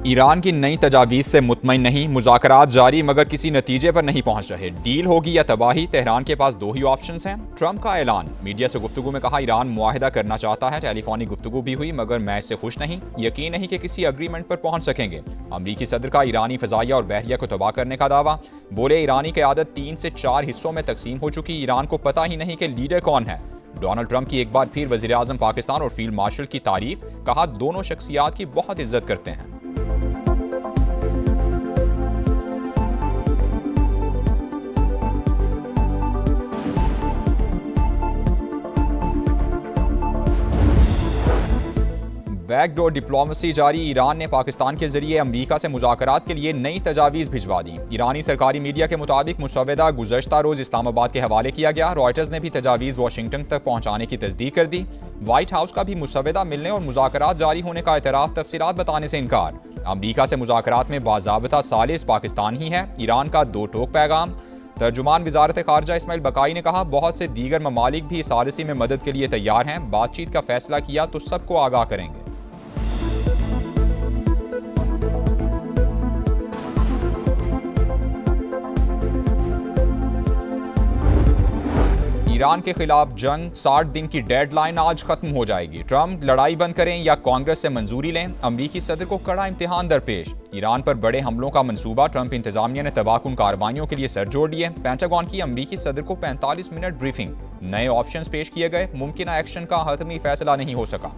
Iran की नई तजावीज़ से मुतमईन नहीं, मुज़ाकरात जारी मगर किसी नतीजे पर नहीं पहुंच रहे। डील होगी या तबाही, तेहरान के पास दो ही ऑप्शंस हैं। ट्रंप का ऐलान, मीडिया से गुफ्तगू में कहा ईरान मुआहिदा करना चाहता है। टेलीफोनिक गुफ्तगू भी हुई मगर मैं इससे खुश नहीं, यकीन नहीं कि किसी एग्रीमेंट पर पहुंच सकेंगे। अमरीकी सदर का ईरानी फ़ज़ाइया और बहरिया को तबाह करने का दावा। बोले ईरानी क़यादत 3 से 4 हिस्सों में तकसीम हो चुकी, ईरान को पता ही नहीं कि लीडर कौन है। डोनाल्ड ट्रंप की एक बार फिर वज़ीर आज़म पाकिस्तान और फील्ड मार्शल की तारीफ, कहा दोनों शख्सियात की बहुत इज्जत करते हैं। बैकडोर डिप्लोमेसी जारी, ईरान ने पाकिस्तान के जरिए अमरीका से मुज़ाकरात के लिए नई तजावीज़ भिजवा दी। ईरानी सरकारी मीडिया के मुताबिक मुसव्वदा गुज़श्ता रोज़ इस्लामाबाद के हवाले किया गया। रॉयटर्स ने भी तजावीज़ वाशिंगटन तक पहुँचाने की तस्दीक कर दी। व्हाइट हाउस का भी मुसव्वदा मिलने और मुज़ाकरात जारी होने का एतराफ़, तफसीलात बताने से इनकार। अमरीका से मुज़ाकरात में बाज़ाबता सालिस पाकिस्तान ही है। ईरान का दो टोक पैगाम। तर्जुमान वज़ारत ख़ारजा इस्माइल बकाई ने कहा बहुत से दीगर ममालिक भी इस सालिसी में मदद के लिए तैयार हैं। बातचीत का फैसला किया तो सबको आगाह करेंगे। ईरान के खिलाफ जंग, 60 दिन की डेडलाइन आज खत्म हो जाएगी। ट्रंप लड़ाई बंद करें या कांग्रेस से मंजूरी लें, अमरीकी सदर को कड़ा इम्तिहान दरपेश। ईरान पर बड़े हमलों का मंसूबा, ट्रंप इंतजामिया ने तबाहकुन कार्रवाइयों के लिए सर जोड़ लिए। पेंटागन की अमरीकी सदर को 45 मिनट ब्रीफिंग, नए ऑप्शंस पेश किए गए, मुमकिन एक्शन का हतमी फैसला नहीं हो सका।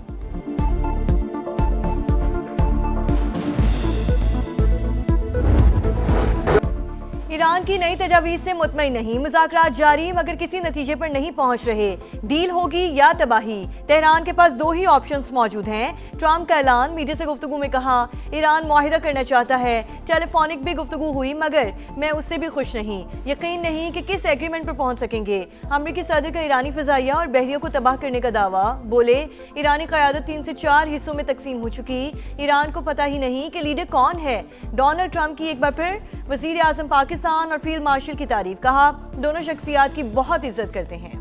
ईरान की नई तजावीज़ से मुतमईन नहीं, मुज़ाकरात जारी मगर किसी नतीजे पर नहीं पहुंच रहे। डील होगी या तबाही, तेहरान के पास दो ही ऑप्शंस मौजूद हैं। ट्रंप का ऐलान, मीडिया से गुफ्तगू में कहा ईरान मुआहिदा करना चाहता है। टेलीफोनिक भी गुफ्तगू हुई मगर मैं उससे भी खुश नहीं, यकीन नहीं कि किस एग्रीमेंट पर पहुंच सकेंगे। अमरीकी सदर का ईरानी फ़ज़ाइया और बहरिया को तबाह करने का दावा। बोले ईरानी क़यादत 3 से 4 हिस्सों में तकसीम हो चुकी, ईरान को पता ही नहीं कि लीडर कौन है। डोनाल्ड ट्रंप की एक बार फिर वज़ीर आज़म पाकिस्तान और फील्ड मार्शल की तारीफ, कहा दोनों शख्सियात की बहुत इज्जत करते हैं।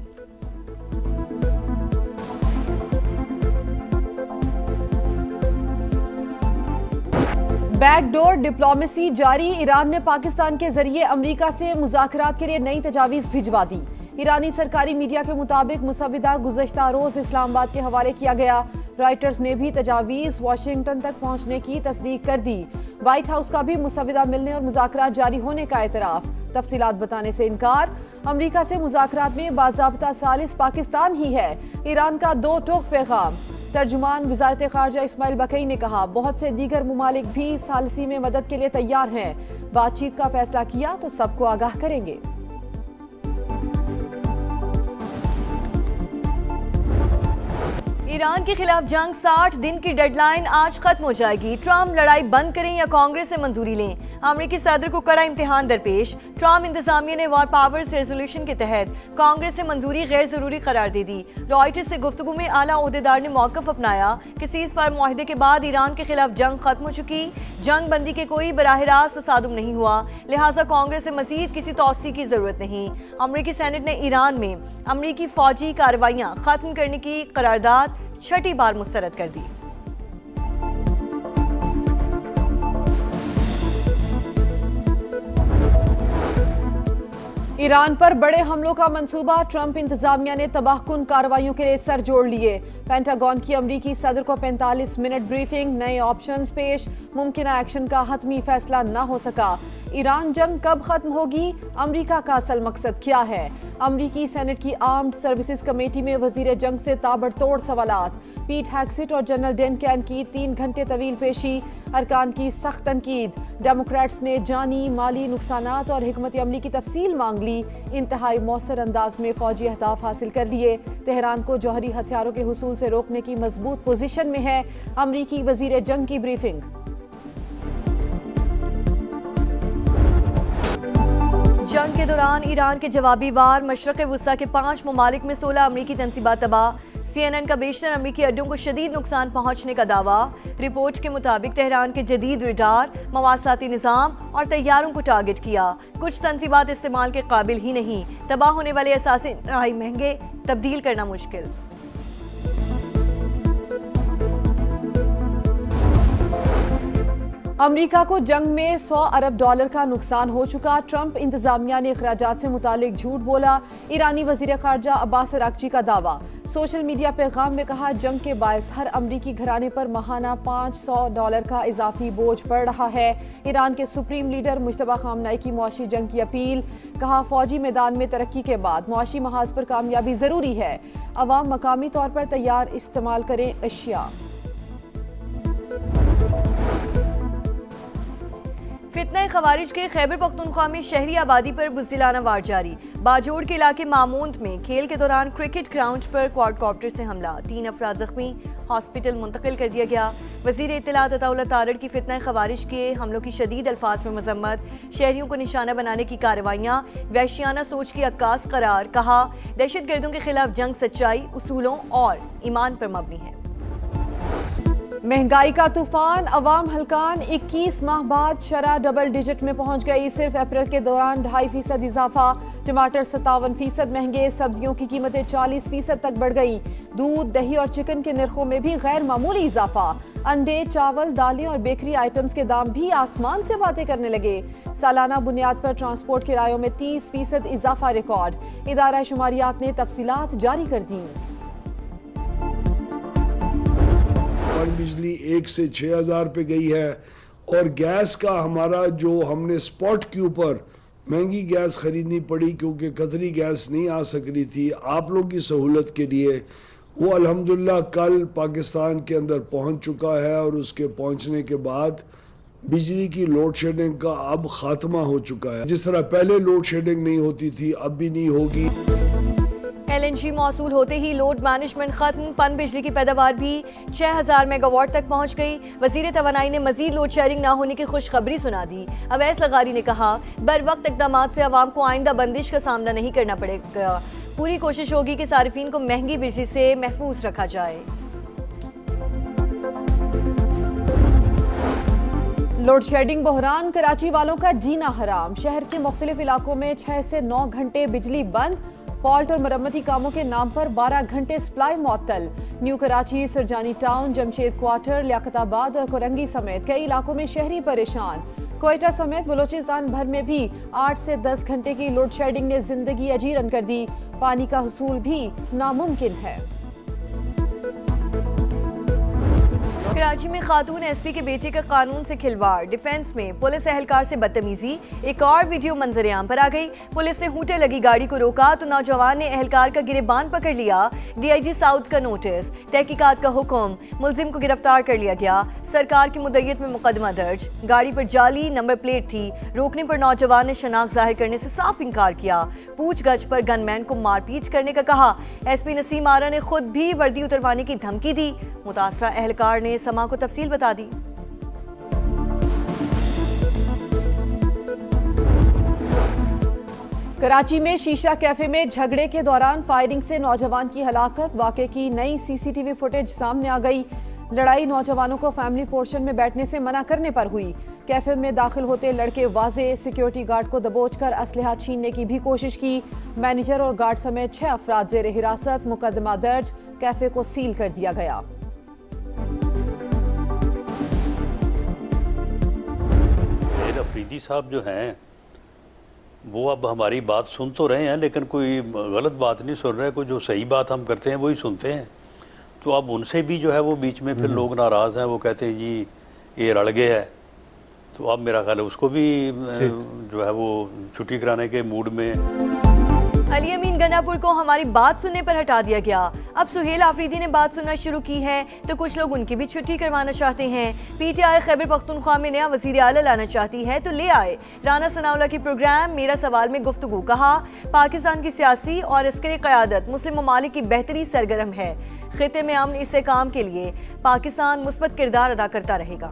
बैकडोर डिप्लोमेसी जारी, ईरान ने पाकिस्तान के जरिए अमरीका से मुज़ाकरात के लिए नई तजावीज़ भिजवा दी। ईरानी सरकारी मीडिया के मुताबिक मुसव्वदा गुज़श्ता रोज इस्लामाबाद के हवाले किया गया। रॉयटर्स ने भी तजावीज़ वाशिंगटन तक पहुंचने की तस्दीक कर दी। व्हाइट हाउस का भी मुसव्वदा मिलने और मुज़ाकरात जारी होने का एतराफ़, तफसीलात बताने से इनकार। अमरीका से मुज़ाकरात में बाज़ाब्ता सालिस पाकिस्तान ही है। ईरान का दो टोक पैगाम। तर्जुमान वज़ारत ख़ारजा इस्माइल बकई ने कहा बहुत से दीगर ममालिक भी सालिसी में मदद के लिए तैयार हैं। बातचीत का फैसला किया तो सबको आगाह करेंगे। ईरान के खिलाफ जंग, 60 दिन की डेडलाइन आज खत्म हो जाएगी। ट्रंप लड़ाई बंद करें या कांग्रेस से मंजूरी लें, अमरीकी सदर को कड़ा इम्तिहान दरपेश। ट्रंप इंतजामिया ने वॉर पावर्स रेजोल्यूशन के तहत कांग्रेस से मंजूरी गैर जरूरी करार दे दी। रॉयटर्स से गुफ्तगू में आला ओहदेदार ने मौक़िफ़ अपनाया कि सीज़फायर मुआहिदे के बाद ईरान के खिलाफ जंग खत्म हो चुकी, जंग बंदी के कोई बराह रास्त तसादुम नहीं हुआ, लिहाजा कांग्रेस से मजीद किसी तौसी की जरूरत नहीं। अमरीकी सेनेट ने ईरान में अमरीकी फौजी कार्रवाइयाँ खत्म करने की करारदाद छठी बार मुस्तरद कर दी। ईरान पर बड़े हमलों का मंसूबा, ट्रंप इंतजामिया ने तबाहकुन कार्रवाइयों के लिए सर जोड़ लिए। पेंटागन की अमरीकी सदर को 45 मिनट ब्रीफिंग, नए ऑप्शंस पेश, मुमकिन एक्शन का हतमी फैसला न हो सका। ईरान जंग कब खत्म होगी, अमरीका का असल मकसद क्या है। अमरीकी सेनेट की आर्म्ड सर्विसेज कमेटी में वजीर जंग से ताबड़तोड़ सवालात। पीट हेग्सेट और जनरल डेनकैन की 3 घंटे तवील पेशी, अरकान की सख्त तनकीद। डेमोक्रेट्स ने जानी माली नुकसानात और हिकमत अमली की तफसील मांग ली। इंतहाई मौसर अंदाज में फौजी अहदाफ हासिल कर लिए। तेहरान को जौहरी हथियारों के हुसूल से रोकने की मजबूत पोजीशन में है। अमरीकी वजीर जंग की ब्रीफिंग। जंग के दौरान ईरान के जवाबी वार, मशरक़ वुस्ता के 5 ममालिक में 16 अमरीकी तनसीबात तबाह। CNN का बेशतर अमरीकी अड्डों को शदीद नुकसान पहुंचने का दावा। रिपोर्ट के मुताबिक तेहरान के जदीद रडार, मवासाती निज़ाम और तैयारों को टारगेट किया। कुछ तनसीबात इस्तेमाल के काबिल ही नहीं, तबाह होने वाले असासे इंतहाई महंगे, तब्दील करना मुश्किल। अमेरिका को जंग में $100 अरब का नुकसान हो चुका। ट्रंप इंतजामिया ने अखराजात से मुतालिक झूठ बोला। ईरानी वजीर खारजा अब्बास अरागची का दावा। सोशल मीडिया पैगाम में कहा, जंग के बायस हर अमरीकी घराने पर माहाना $500 का इजाफी बोझ पड़ रहा है। ईरान के सुप्रीम लीडर मुश्तबा खामनाई की मुआशी जंग की अपील। कहा, फौजी मैदान में तरक्की के बाद मुआशी महाज पर कामयाबी जरूरी है। अवाम मकामी तौर पर तैयार इस्तेमाल करें अशिया। फितना खवारिज के खैबर पख्तूनख्वा में शहरी आबादी पर बुज़दिलाना वार जारी। बाजोड़ के इलाके मामूंद में खेल के दौरान क्रिकेट ग्राउंड पर क्वाडकॉप्टर से हमला, 3 अफराद जख्मी, हॉस्पिटल मुंतकिल कर दिया गया। वज़ीर इत्तलात अताउल्लाह तारड़ की फितना खवारिज के हमलों की शदीद अल्फाज में मजम्मत। शहरियों को निशाना बनाने की कार्रवाइयाँ वहशियाना सोच की अक्कास करार। कहा, दहशत गर्दों के खिलाफ जंग सच्चाई, उसूलों और ईमान पर मबनी है। महंगाई का तूफान, अवाम हलकान। 21 माह बाद शरह डबल डिजिट में पहुंच गई। सिर्फ अप्रैल के दौरान 2.5% इजाफा। टमाटर 57% महंगे, सब्जियों की कीमतें 40% तक बढ़ गई। दूध, दही और चिकन के निर्खों में भी गैर मामूली इजाफा। अंडे, चावल, दालें और बेकरी आइटम्स के दाम भी आसमान से बातें करने लगे। सालाना बुनियाद पर ट्रांसपोर्ट किरायों में 30% इजाफा रिकॉर्ड। इदारा शुमारियात ने तफसीलात जारी कर दी। बिजली 1 से 6,000 पे गई है और गैस का हमारा जो हमने स्पॉट के ऊपर महंगी गैस खरीदनी पड़ी क्योंकि कतरी गैस नहीं आ सक रही थी आप लोगों की सहूलत के लिए, वो अल्हम्दुलिल्लाह कल पाकिस्तान के अंदर पहुंच चुका है और उसके पहुंचने के बाद बिजली की लोड शेडिंग का अब खात्मा हो चुका है। जिस तरह पहले लोड शेडिंग नहीं होती थी अब भी नहीं होगी। LNG मौसूल होते ही लोड मैनेजमेंट खत्म, पन बिजली की पैदावार भी 6,000 मेगावाट तक पहुंच गई। वजीर तवानाई ने मजीद लोड शेयरिंग न होने की खुशखबरी सुना दी। अवैस लगारी ने कहा, बर वक्त इकदाम से आवाम को आइंदा बंदिश का सामना नहीं करना पड़ेगा। पूरी कोशिश होगी कि सारिफीन को महंगी बिजली से महफूज रखा जाए। लोड शेडिंग बहरान, कराची वालों का जीना हराम। शहर के मुख्तलिफ इलाकों में 6 से 9 घंटे बिजली बंद। फॉल्ट और मरम्मती कामों के नाम पर 12 घंटे सप्लाई मुअत्तल। New Karachi, Sarjani town, Jamshed quarter, Liaquatabad और कोरंगी समेत कई इलाकों में शहरी परेशान। कोयटा समेत बलोचिस्तान भर में भी 8 से 10 घंटे की लोड शेडिंग ने जिंदगी अजीरन कर दी। पानी का हुसूल भी नामुमकिन है। कराची में खातून एसपी के बेटे का कानून से खिलवाड़, डिफेंस में पुलिस एहलकार से बदतमीजी। एक और वीडियो मंजरेआम पर आ गई। पुलिस ने हूटे लगी गाड़ी को रोका तो नौजवान ने एहलकार का गिरेबान पकड़ लिया। DIG साउथ का नोटिस, तहकीकात का हुक्म, मुलजिम को गिरफ्तार कर लिया गया। सरकार की मुद्दत में मुकदमा दर्ज। गाड़ी पर जाली नंबर प्लेट थी। रोकने पर नौजवान ने शनाख्त जाहिर करने से साफ इनकार किया। पूछगछ पर गनमैन को मारपीट करने का कहा। SP नसीम आरा ने खुद भी वर्दी उतरवाने की धमकी दी। मुतासरा एहलकार ने समा को तफसील बता दी। कराची में शीशा कैफे में झगड़े के दौरान फायरिंग से नौजवान की हलाकत। वाक़े की नई CCTV फुटेज सामने आ गई। लड़ाई नौजवानों को फैमिली पोर्शन में बैठने से मना करने पर हुई। कैफे में दाखिल होते लड़के वाजे सिक्योरिटी गार्ड को दबोचकर असलहा छीनने की भी कोशिश की। मैनेजर और गार्ड समेत 6 अफराद जेर हिरासत। मुकदमा दर्ज। कैफे को सील कर दिया गया। अफरीदी साहब जो हैं वो अब हमारी बात सुन तो रहे हैं लेकिन कोई गलत बात नहीं सुन रहे, कोई जो सही बात हम करते हैं वही सुनते हैं। तो अब उनसे भी जो है वो बीच में फिर लोग नाराज़ हैं, वो कहते हैं जी ये रल गया है। तो अब मेरा ख्याल है उसको भी जो है वो छुट्टी कराने के मूड में। अली अमीन गन्नापुर को हमारी बात सुनने पर हटा दिया गया। अब सुहेल आफरीदी ने बात सुनना शुरू की है तो कुछ लोग उनकी भी छुट्टी करवाना चाहते हैं। PTI खैबर पख्तूनख्वा में नया वज़ीर आला लाना चाहती है तो ले आए। राना सनाउल्लाह की प्रोग्राम मेरा सवाल में गुफ्तगू। कहा, पाकिस्तान की सियासी और अस्करी क़यादत मुस्लिम ममालिक की बेहतरी सरगर्म है। खिते में अमन इस्तेहकाम के लिए पाकिस्तान मुस्बत किरदार अदा करता रहेगा।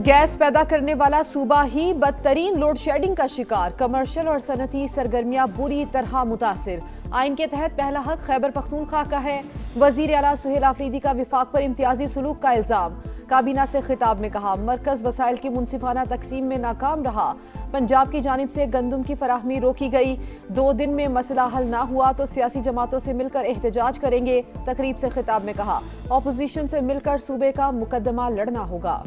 गैस पैदा करने वाला सूबा ही बदतरीन लोड शेडिंग का शिकार। कमर्शियल और सनती सरगर्मियां बुरी तरह मुतासिर। आइन के तहत पहला हक खैबर पख्तूनख्वा का है। वजीर आला सुहेल आफरीदी का विफाक पर इम्तियाजी सलूक का इल्जाम। काबीना से खिताब में कहा, मरकज वसाइल की मुनसिफाना तकसीम में नाकाम रहा। पंजाब की जानिब से गंदम की फराहमी रोकी गई। 2 दिन में मसला हल ना हुआ तो सियासी जमातों से मिलकर एहतजाज करेंगे। तकरीब से खिताब में कहा, ऑपोजिशन से मिलकर सूबे का मुकदमा लड़ना होगा।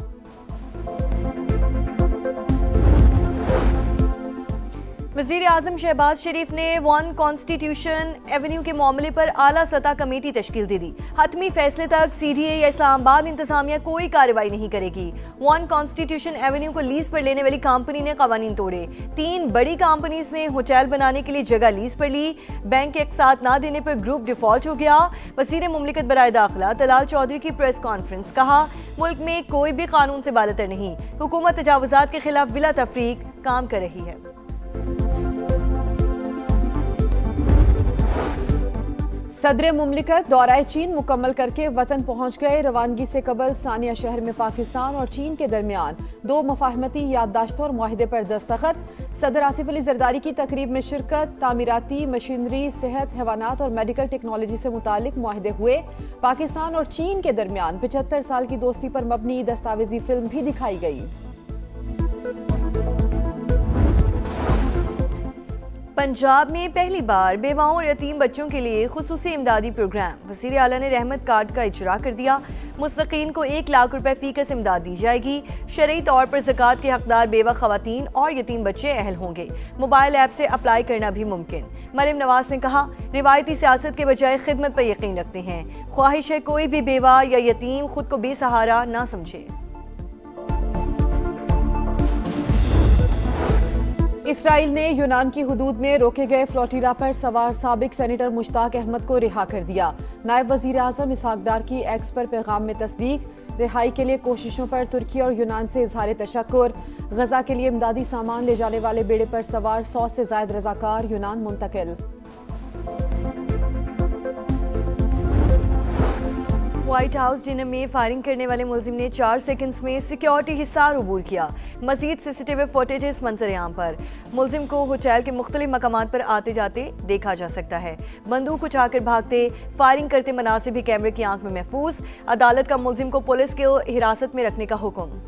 वज़ीर आज़म शहबाज शरीफ ने 1 कॉन्स्टिट्यूशन एवेन्यू के मामले पर आला सतह कमेटी तश्कील दे दी। हतमी फैसले तक सीडीए या इस्लामाबाद इंतजामिया कोई कार्रवाई नहीं करेगी। 1 कॉन्स्टिट्यूशन एवेन्यू को लीज पर लेने वाली कंपनी ने कवानीन तोड़े। 3 बड़ी कंपनीज ने होटल बनाने के लिए जगह लीज पर ली। बैंक के साथ ना देने पर ग्रुप डिफॉल्ट हो गया। वज़ीर मुमलिकत बराए दाखिला तलाल चौधरी की प्रेस कॉन्फ्रेंस, कहा मुल्क में कोई भी कानून से बालतर नहीं, हुकूमत तजावुजात के खिलाफ बिला तफरीक काम कर रही है। सदर मुमलिकत दौरा चीन मुकम्मल करके वतन पहुंच गए। रवानगी से कबल सानिया शहर में पाकिस्तान और चीन के दरमियान 2 मुफाहमती याददाश्तों और मुआहिदे पर दस्तखत। सदर आसिफ अली जरदारी की तकरीब में शिरकत। तामीराती, मशीनरी, सेहत, हैवानात और मेडिकल टेक्नोलॉजी से मुतालिक मुआहिदे हुए। पाकिस्तान और चीन के दरमियान 75 साल की दोस्ती पर मबनी दस्तावेजी फिल्म भी दिखाई गई। पंजाब में पहली बार बेवाओं और यतीम बच्चों के लिए खुसूसी इमदादी प्रोग्राम। वज़ीर आला ने रहमत कार्ड का इजरा कर दिया। मुस्तकीन को 1 लाख रुपए फीकस इमदाद दी जाएगी। शरई तौर पर ज़कात के हकदार बेवा खवातीन और यतीम बच्चे अहल होंगे। मोबाइल ऐप से अप्लाई करना भी मुमकिन। मरियम नवाज ने कहा, रिवायती सियासत के बजाय खिदमत पर यकीन रखते हैं। ख्वाहिश है कोई भी बेवा या यतीम खुद को बेसहारा ना समझे। इसराइल ने यूनान की हुदूद में रोके गए फ्लोटिला पर सवार साबिक सेनेटर मुश्ताक अहमद को रिहा कर दिया। नायब वजीर आजम इसहाक डार की एक्स पर पैगाम में तस्दीक। रिहाई के लिए कोशिशों पर तुर्की और यूनान से इजहार तशक्कुर। गजा के लिए इमदादी सामान ले जाने वाले बेड़े पर सवार 100 से ज्यादा रजाकार यूनान मुंतकिल। व्हाइट हाउस डिनर में फायरिंग करने वाले मुलजिम ने 4 सेकंड्स में सिक्योरिटी हिसार अबूर किया। मजीद सीसीटीवी फुटेज मंजर-ए-आम पर। मुलजिम को होटल के मुख्तलिफ मकामात पर आते जाते देखा जा सकता है। बंदूक उठाकर भागते, फायरिंग करते मनासिर भी कैमरे की आंख में महफूज। अदालत का मुलजिम को पुलिस के हिरासत में रखने का हुक्म।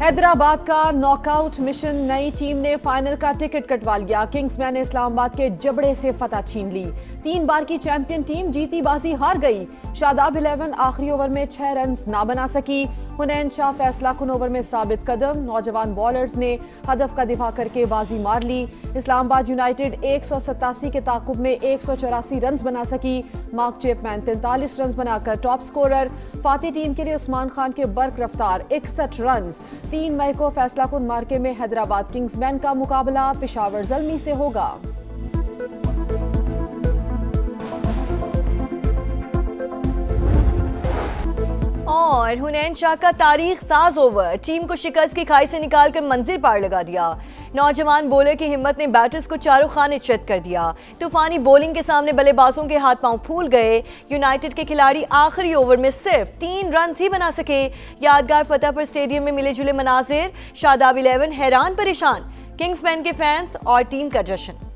हैदराबाद का नॉकआउट मिशन, नई टीम ने फाइनल का टिकट कटवा लिया। किंग्समैन ने इस्लामाबाद के जबड़े से फतह छीन ली। 3 बार की चैंपियन टीम जीती बाजी हार गई। शादाब 11 आखिरी ओवर में 6 रन ना बना सकी। हुनैन शाह फैसला कुन ओवर में साबित कदम। नौजवान बॉलर्स ने हदफ का दिफा करके बाजी मार ली। इस्लामाबाद यूनाइटेड 187 के ताकुब में 184 रन बना सकी। मार्क चैपमैन 43 रन बनाकर टॉप स्कोरर। फाती टीम के लिए उस्मान खान के बर्क रफ्तार 61 रन। 3 मई को फैसला कुन मार्के में हैदराबाद किंग्समैन का मुकाबला पेशावर ज़ल्मी से होगा। और हुनैन शाह का तारीख साज ओवर, टीम को शिकस्त की खाई से निकालकर मंजिल पार लगा दिया। नौजवान बॉलर की हिम्मत ने बैटर्स को चारों खाने चित कर दिया। तूफानी बॉलिंग के सामने बल्लेबाजों के हाथ पांव फूल गए। यूनाइटेड के खिलाड़ी आखिरी ओवर में सिर्फ 3 रन ही बना सके। यादगार फतह पर स्टेडियम में मिले जुले मनाजिर। शादाब 11 हैरान परेशान, किंग्समैन के फैंस और टीम का जश्न।